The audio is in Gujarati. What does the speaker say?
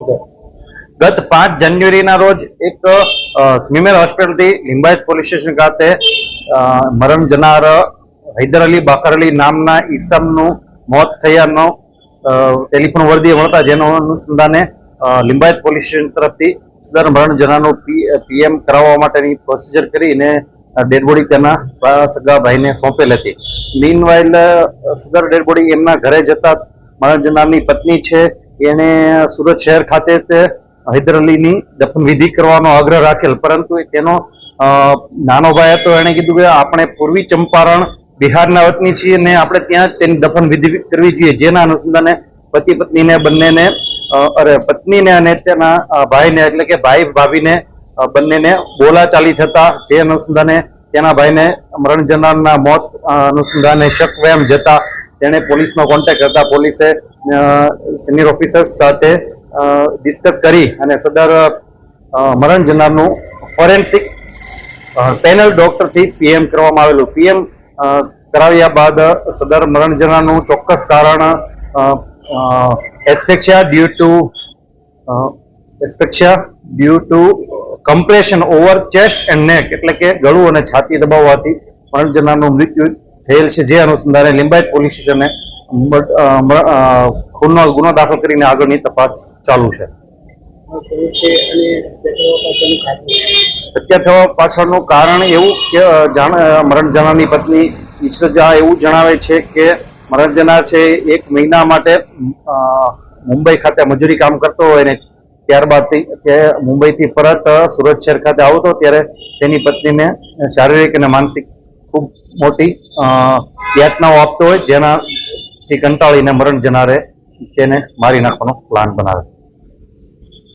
ગત 5 જાન્યુઆરીના રોજ એક સ્મીમેર હોસ્પિટલથી લિંબાયત પોલીસ સ્ટેશન ખાતે મરણ જનાર હૈદર અલી બાકર અલી નામના ઈસમનું મોત થયાનો ટેલિફોન વર્દી મળતા જેનો અનુસંધાને લિંબાયત પોલીસ સ્ટેશન તરફથી સદર મરણ જનારનું પીએમ કરાવવા માટેની પ્રોસિજર કરીને ડેડ બોડી તેના સગા ભાઈને સોંપેલ હતી. મીનવાઇલ સદર ડેડ બોડી એમના ઘરે જતા મરણ જનારની પત્ની છે એને સુરત શહેર ખાતે હૈદર અલીની દફન વિધિ કરવાનો આગ્રહ રાખેલ, પરંતુ તેનો નાનો ભાઈ હતો. એને કીધું કે આપણે પૂર્વી ચંપારણ બિહારના વતની છીએ ને આપણે ત્યાં તેની દફન વિધિ કરવી જોઈએ. જેના અનુસંધાને પતિ પત્નીને બંનેને પત્નીને અને તેના ભાઈને એટલે કે ભાઈ ભાભીને બંનેને બોલાચાલી થતા જે અનુસંધાને તેના ભાઈને મરણ જનારના મોત અનુસંધાને શક વહેમ જતા તેણે પોલીસનો કોન્ટેક્ટ કરતા પોલીસે સિનિયર ઓફિસર્સ સાથે ડિસ્કસ કરી અને સદર મરણ જનારનું ફોરેન્સિક પેનલ ડોક્ટરથી પીએમ કરવામાં આવેલું. પીએમ કરાવ્યા બાદ સદર મરણ જનારનું ચોક્કસ કારણ asphyxia due to compression over chest and neck એટલે કે ગળું અને છાતી દબાવવાથી મરણ જનારનું મૃત્યુ થયેલ છે. જે અનુસંધાને લિંબાયત પોલીસ સ્ટેશને ખૂનનો ગુનો દાખલ કરીને આગળની તપાસ ચાલુ છે. હત્યા થવા પાછળનું કારણ એવું કે મરણ જનારની પત્ની ઈશરજા એવું જણાવે છે કે મરણ જનાર છે 1 મહિના માટે મુંબઈ ખાતે મજૂરી કામ કરતો હોય ને ત્યારબાદ મુંબઈથી પરત સુરત શહેર ખાતે આવતો ત્યારે તેની પત્નીને શારીરિક અને માનસિક ખૂબ મોટી યાતનાઓ આપતો હોય, જેનાથી કંટાળીને મરણ જનારે તેને મારી નાખવાનો પ્લાન બનાવે.